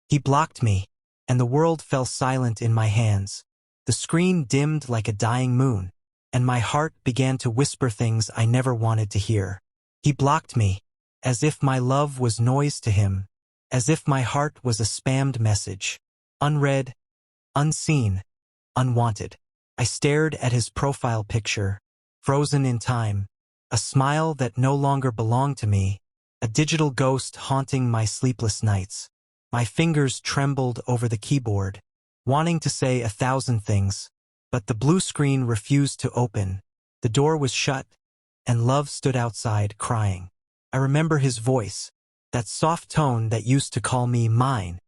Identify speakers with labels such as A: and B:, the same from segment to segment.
A: He blocked me, and the world fell silent in my hands. The screen dimmed like a dying moon, and my heart began to whisper things I never wanted to hear. He blocked me, as if my love was noise to him, as if my heart was a spammed message. Unread, unseen, unwanted. I stared at his profile picture, frozen in time, a smile that no longer belonged to me, a digital ghost haunting my sleepless nights. My fingers trembled over the keyboard, wanting to say 1,000 things, but the blue screen refused to open. The door was shut, and love stood outside, crying. I remember his voice, that soft tone that used to call me mine,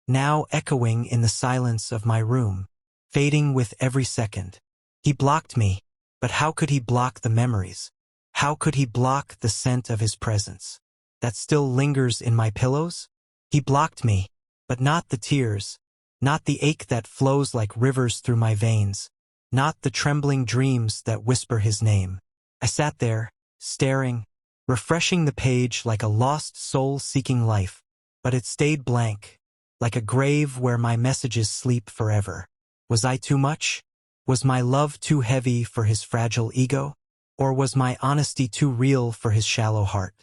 A: now echoing in the silence of my room, fading with every second. He blocked me, but how could he block the memories? How could he block the scent of his presence that still lingers in my pillows? He blocked me, but not the tears, not the ache that flows like rivers through my veins, not the trembling dreams that whisper his name. I sat there, staring, refreshing the page like a lost soul seeking life, but it stayed blank, like a grave where my messages sleep forever. Was I too much? Was my love too heavy for his fragile ego? Or was my honesty too real for his shallow heart?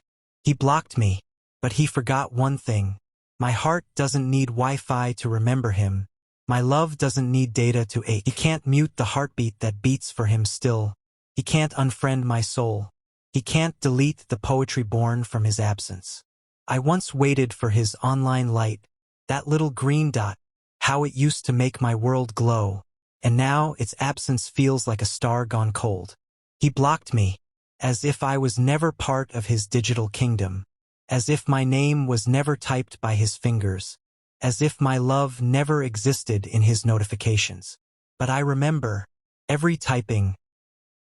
A: He blocked me, but he forgot one thing. My heart doesn't need Wi-Fi to remember him. My love doesn't need data to ache. He can't mute the heartbeat that beats for him still. He can't unfriend my soul. He can't delete the poetry born from his absence. I once waited for his online light, that little green dot, how it used to make my world glow, and now its absence feels like a star gone cold. He blocked me, as if I was never part of his digital kingdom, as if my name was never typed by his fingers, as if my love never existed in his notifications. But I remember every typing,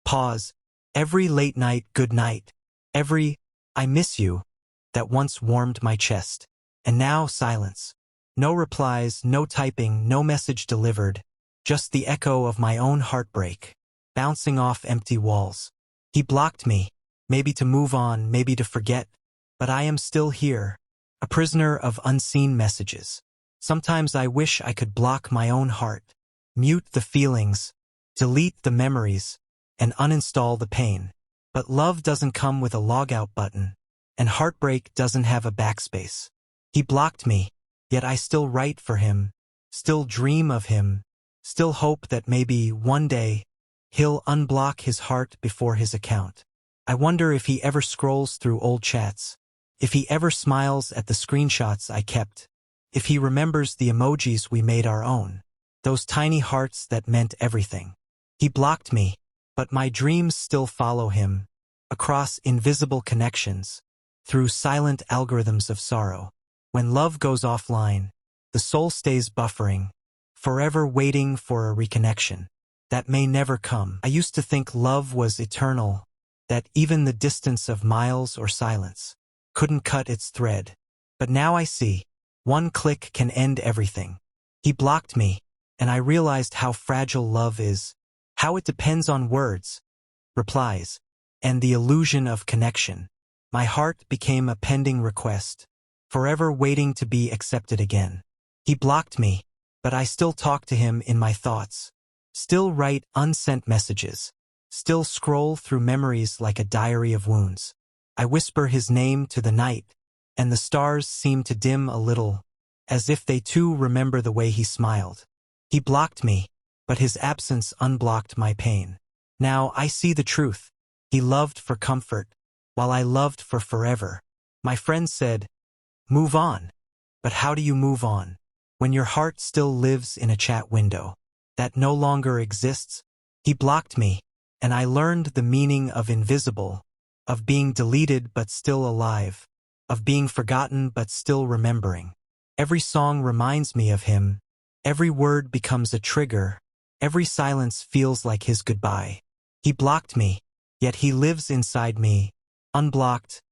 A: pause, every late night good night, every I miss you that once warmed my chest. And now silence. No replies, no typing, no message delivered, just the echo of my own heartbreak, bouncing off empty walls. He blocked me, maybe to move on, maybe to forget, but I am still here, a prisoner of unseen messages. Sometimes I wish I could block my own heart, mute the feelings, delete the memories, and uninstall the pain. But love doesn't come with a logout button, and heartbreak doesn't have a backspace. He blocked me, yet I still write for him, still dream of him, still hope that maybe one day he'll unblock his heart before his account. I wonder if he ever scrolls through old chats, if he ever smiles at the screenshots I kept, if he remembers the emojis we made our own, those tiny hearts that meant everything. He blocked me, but my dreams still follow him, across invisible connections, through silent algorithms of sorrow. When love goes offline, the soul stays buffering, forever waiting for a reconnection that may never come. I used to think love was eternal, that even the distance of miles or silence couldn't cut its thread. But now I see, one click can end everything. He blocked me, and I realized how fragile love is, how it depends on words, replies, and the illusion of connection. My heart became a pending request, forever waiting to be accepted again. He blocked me, but I still talk to him in my thoughts, still write unsent messages, still scroll through memories like a diary of wounds. I whisper his name to the night, and the stars seem to dim a little, as if they too remember the way he smiled. He blocked me, but his absence unblocked my pain. Now I see the truth. He loved for comfort, while I loved for forever. My friend said, "Move on." But how do you move on when your heart still lives in a chat window that no longer exists? He blocked me, and I learned the meaning of invisible, of being deleted but still alive, of being forgotten but still remembering. Every song reminds me of him, every word becomes a trigger, every silence feels like his goodbye. He blocked me, yet he lives inside me, unblocked,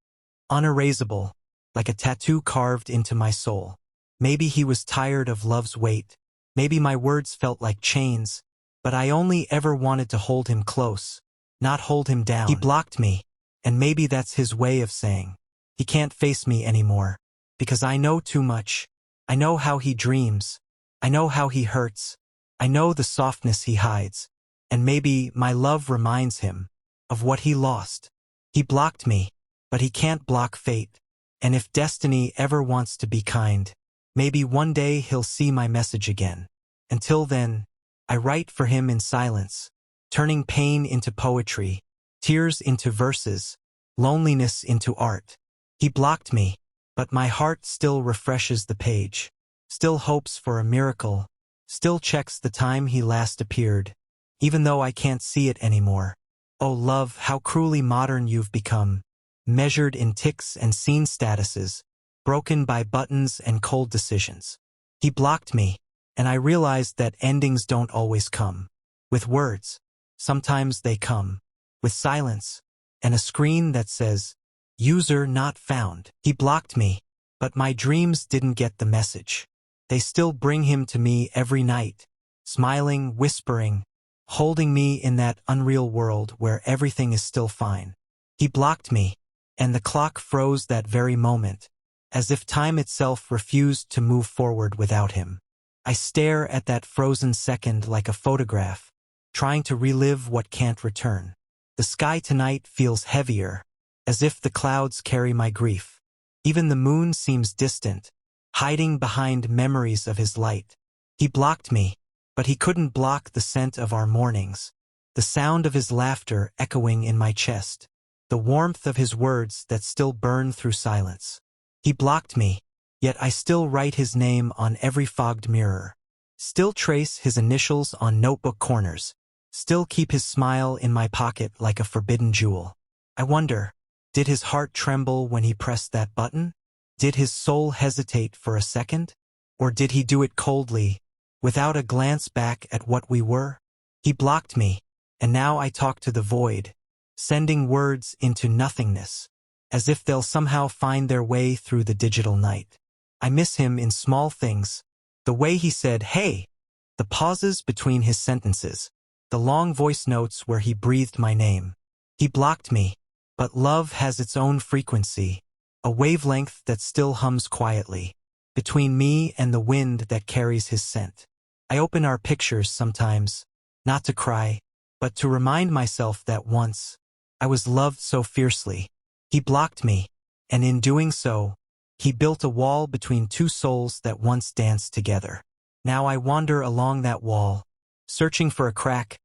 A: unerasable, like a tattoo carved into my soul. Maybe he was tired of love's weight, maybe my words felt like chains, but I only ever wanted to hold him close, not hold him down. He blocked me, and maybe that's his way of saying, he can't face me anymore, because I know too much, I know how he dreams. I know how he hurts. I know the softness he hides. And maybe my love reminds him of what he lost. He blocked me, but he can't block fate. And if destiny ever wants to be kind, maybe one day he'll see my message again. Until then, I write for him in silence, turning pain into poetry, tears into verses, loneliness into art. He blocked me, but my heart still refreshes the page, still hopes for a miracle, still checks the time he last appeared, even though I can't see it anymore. Oh love, how cruelly modern you've become, measured in ticks and scene statuses, broken by buttons and cold decisions. He blocked me, and I realized that endings don't always come with words. Sometimes they come with silence and a screen that says, "User not found." He blocked me, but my dreams didn't get the message. They still bring him to me every night, smiling, whispering, holding me in that unreal world where everything is still fine. He blocked me, and the clock froze that very moment, as if time itself refused to move forward without him. I stare at that frozen second like a photograph, trying to relive what can't return. The sky tonight feels heavier, as if the clouds carry my grief. Even the moon seems distant, hiding behind memories of his light. He blocked me, but he couldn't block the scent of our mornings, the sound of his laughter echoing in my chest, the warmth of his words that still burn through silence. He blocked me, yet I still write his name on every fogged mirror, still trace his initials on notebook corners, still keep his smile in my pocket like a forbidden jewel. I wonder, did his heart tremble when he pressed that button? Did his soul hesitate for a second? Or did he do it coldly, without a glance back at what we were? He blocked me, and now I talk to the void, sending words into nothingness, as if they'll somehow find their way through the digital night. I miss him in small things, the way he said, "Hey," the pauses between his sentences, the long voice notes where he breathed my name. He blocked me, but love has its own frequency, a wavelength that still hums quietly, between me and the wind that carries his scent. I open our pictures sometimes, not to cry, but to remind myself that once, I was loved so fiercely. He blocked me, and in doing so, he built a wall between two souls that once danced together. Now I wander along that wall, searching for a crack,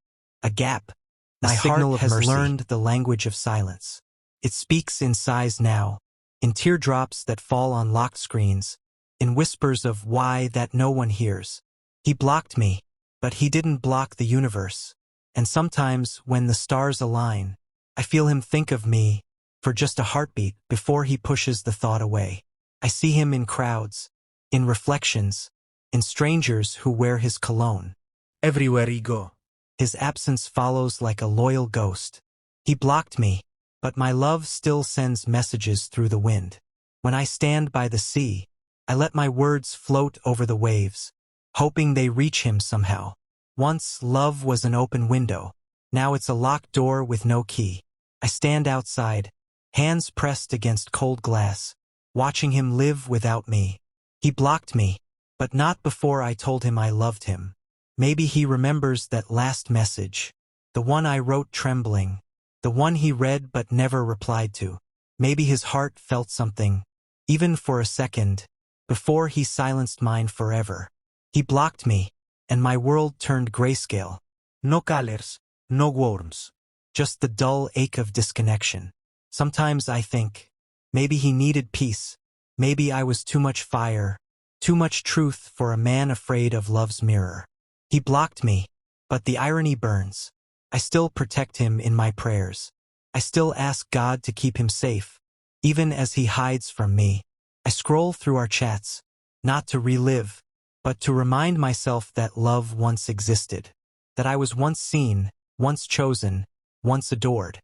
A: a gap. My heart has learned the language of silence. It speaks in sighs now, in teardrops that fall on locked screens, in whispers of why that no one hears. He blocked me, but he didn't block the universe. And sometimes, when the stars align, I feel him think of me for just a heartbeat before he pushes the thought away. I see him in crowds, in reflections, in strangers who wear his cologne.
B: Everywhere he go.
A: His absence follows like a loyal ghost. He blocked me, but my love still sends messages through the wind. When I stand by the sea, I let my words float over the waves, hoping they reach him somehow. Once love was an open window. Now it's a locked door with no key. I stand outside, hands pressed against cold glass, watching him live without me. He blocked me, but not before I told him I loved him. Maybe he remembers that last message, the one I wrote trembling, the one he read but never replied to. Maybe his heart felt something, even for a second, before he silenced mine forever. He blocked me, and my world turned grayscale.
B: No colors, no worms.
A: Just the dull ache of disconnection. Sometimes I think, maybe he needed peace. Maybe I was too much fire, too much truth for a man afraid of love's mirror. He blocked me, but the irony burns. I still protect him in my prayers. I still ask God to keep him safe, even as he hides from me. I scroll through our chats, not to relive, but to remind myself that love once existed, that I was once seen, once chosen, once adored.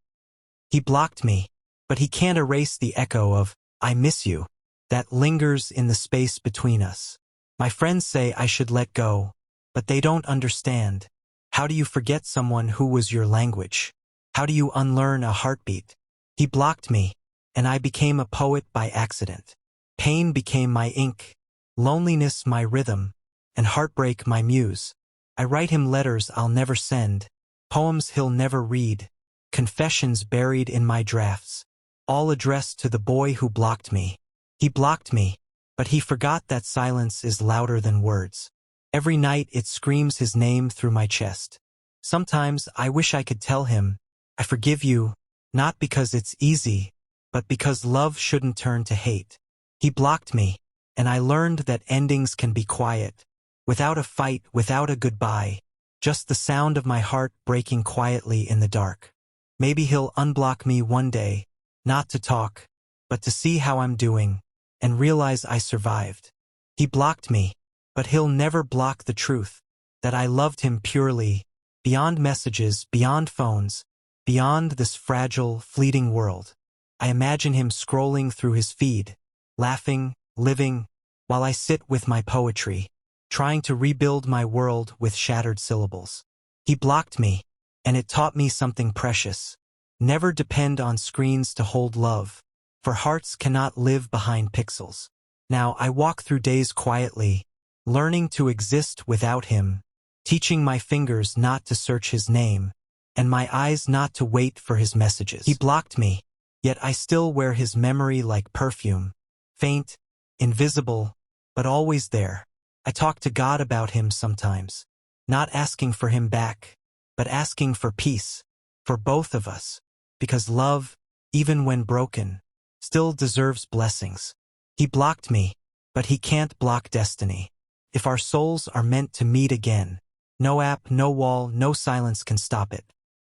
A: He blocked me, but he can't erase the echo of, "I miss you," that lingers in the space between us. My friends say I should let go, but they don't understand. How do you forget someone who was your language? How do you unlearn a heartbeat? He blocked me, and I became a poet by accident. Pain became my ink. loneliness my rhythm, and heartbreak my muse. I write him letters I'll never send, poems he'll never read, confessions buried in my drafts, all addressed to the boy who blocked me. He blocked me, but he forgot that silence is louder than words. Every night it screams his name through my chest. Sometimes I wish I could tell him, I forgive you, not because it's easy, but because love shouldn't turn to hate. He blocked me, and I learned that endings can be quiet, without a fight, without a goodbye, just the sound of my heart breaking quietly in the dark. Maybe he'll unblock me one day, not to talk, but to see how I'm doing, and realize I survived. He blocked me, but he'll never block the truth, that I loved him purely, beyond messages, beyond phones, beyond this fragile, fleeting world. I imagine him scrolling through his feed, laughing, living, while I sit with my poetry, trying to rebuild my world with shattered syllables. He blocked me, and it taught me something precious. Never depend on screens to hold love, for hearts cannot live behind pixels. Now I walk through days quietly, learning to exist without him, teaching my fingers not to search his name, and my eyes not to wait for his messages. He blocked me, yet I still wear his memory like perfume, faint, invisible, but always there. I talk to God about him sometimes, not asking for him back, but asking for peace, for both of us, because love, even when broken, still deserves blessings. He blocked me, but he can't block destiny. If our souls are meant to meet again, no app, no wall, no silence can stop it.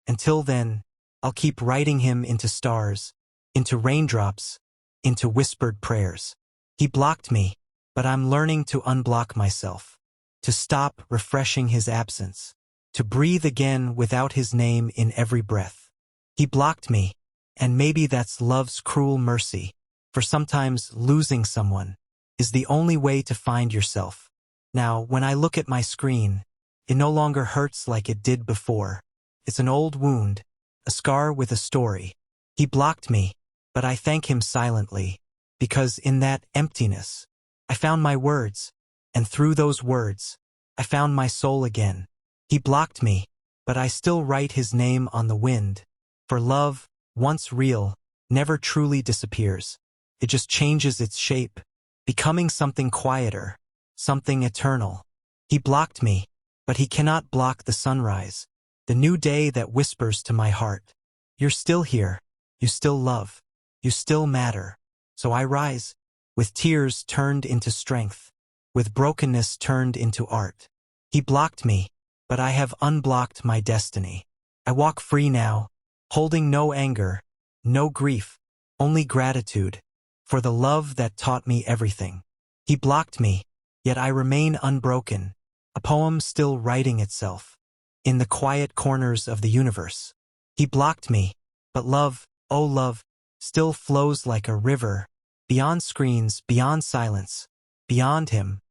A: Until then, I'll keep writing him into stars, into raindrops, into whispered prayers. He blocked me, but I'm learning to unblock myself, to stop refreshing his absence, to breathe again without his name in every breath. He blocked me, and maybe that's love's cruel mercy, for sometimes losing someone is the only way to find yourself. Now, when I look at my screen, it no longer hurts like it did before. It's an old wound, a scar with a story. He blocked me, but I thank him silently, because in that emptiness, I found my words, and through those words, I found my soul again. He blocked me, but I still write his name on the wind, for love, once real, never truly disappears. It just changes its shape, becoming something quieter, something eternal. He blocked me, but he cannot block the sunrise, the new day that whispers to my heart, you're still here, you still love, you still matter. So I rise, with tears turned into strength, with brokenness turned into art. He blocked me, but I have unblocked my destiny. I walk free now, holding no anger, no grief, only gratitude, for the love that taught me everything. He blocked me, yet I remain unbroken, a poem still writing itself, in the quiet corners of the universe. He blocked me, but love, oh love, still flows like a river, beyond screens, beyond silence, beyond him.